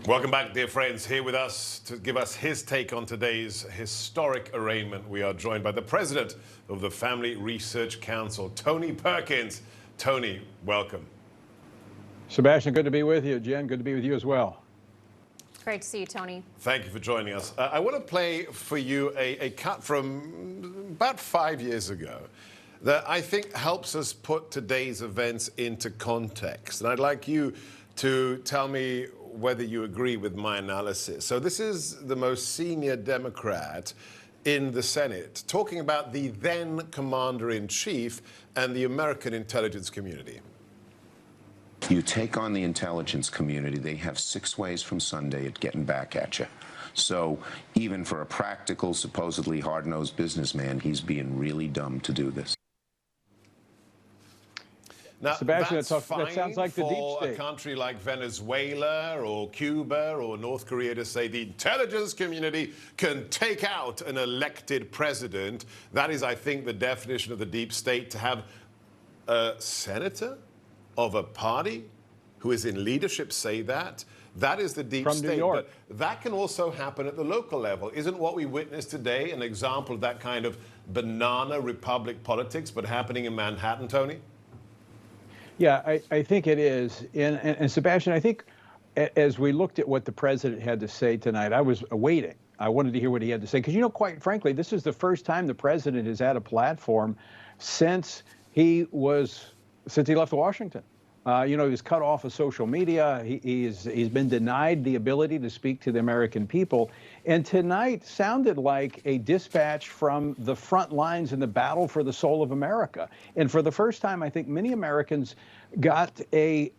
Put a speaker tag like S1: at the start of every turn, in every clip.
S1: Welcome back, dear friends. Here with us to give us his take on today's historic arraignment, we are joined by the president of the Family Research Council, Tony Perkins. Tony, welcome.
S2: Sebastian, good to be with you. Jen, good to be with you as well.
S3: Great to see you, Tony.
S1: Thank you for joining us. I want to play for you a cut from about 5 years ago that I think helps us put today's events into context. And I'd like you to tell me whether you agree with my analysis. So this is the most senior Democrat in the Senate talking about the then commander-in-chief and the American intelligence community.
S4: You take on the intelligence community, they have 6 ways from Sunday at getting back at you. So even for a practical, supposedly hard-nosed businessman, he's being really dumb to do this.
S1: Now,
S2: Sebastian,
S1: that's
S2: that
S1: fine
S2: sounds like the deep
S1: for
S2: state.
S1: a country like Venezuela or Cuba or North Korea to say the intelligence community can take out an elected president. That is, I think, the definition of the deep state, to have a senator of a party who is in leadership say that. That is the deep
S2: From
S1: state.
S2: New York.
S1: But that can also happen at the local level. Isn't what we witnessed today an example of that kind of banana republic politics, but happening in Manhattan, Tony?
S2: Yeah, I think it is. And Sebastian, I think as we looked at what the president had to say tonight, I was waiting. I wanted to hear what he had to say. Because, you know, quite frankly, this is the first time the president has had a platform since he left Washington. You know, he was cut off of social media. He's been denied the ability to speak to the American people. And tonight sounded like a dispatch from the front lines in the battle for the soul of America. And for the first time, I think many Americans got a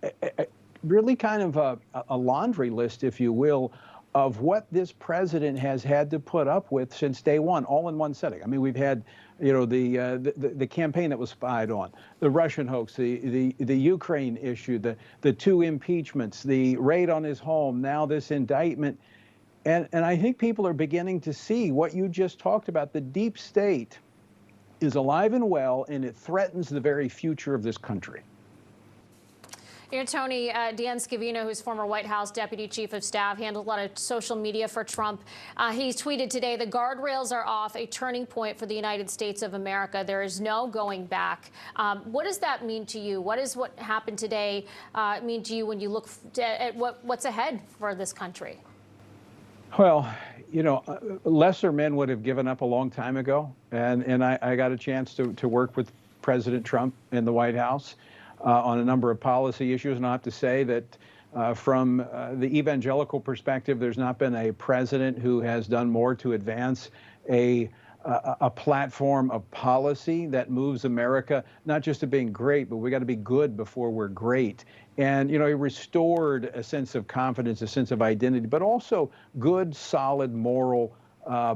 S2: really kind of a laundry list, if you will, of what this president has had to put up with since day one, all in one setting. I mean, we've had, you know, the campaign that was spied on, the Russian hoax, the Ukraine issue, the 2 impeachments, the raid on his home, now this indictment. And I think people are beginning to see what you just talked about. The deep state is alive and well, and it threatens the very future of this country.
S3: You know, Tony, Dan Scavino, who's former White House Deputy Chief of Staff, handled a lot of social media for Trump. He tweeted today, "The guardrails are off, a turning point for the United States of America. There is no going back." What does that mean to you? What does what happened today mean to you when you look at what's ahead for this country? Well,
S2: you know, lesser men would have given up a long time ago. And I got a chance to work with President Trump in the White House on a number of policy issues. And I have to say that from the evangelical perspective, there's not been a president who has done more to advance a platform of policy that moves America, not just to being great, but we got to be good before we're great. And, you know, he restored a sense of confidence, a sense of identity, but also good, solid, moral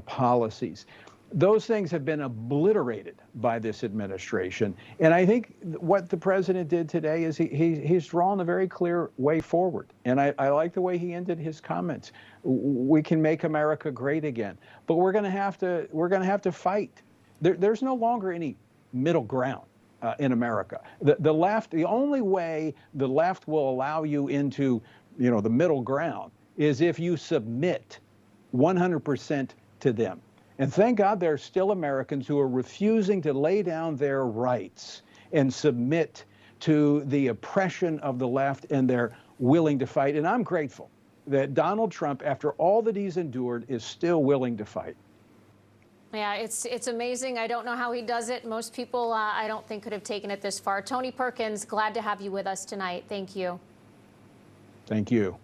S2: policies. Those things have been obliterated by this administration. And I think what the president did today is he's drawn a very clear way forward. And I like the way he ended his comments. We can make America great again, but we're going to have to fight. There's no longer any middle ground in America. The left, the only way the left will allow you into, you know, the middle ground is if you submit 100% to them. And thank God there are still Americans who are refusing to lay down their rights and submit to the oppression of the left, and they're willing to fight. And I'm grateful that Donald Trump, after all that he's endured, is still willing to fight.
S3: Yeah, it's amazing. I don't know how he does it. Most people, I don't think, could have taken it this far. Tony Perkins, glad to have you with us tonight. Thank you.
S2: Thank you.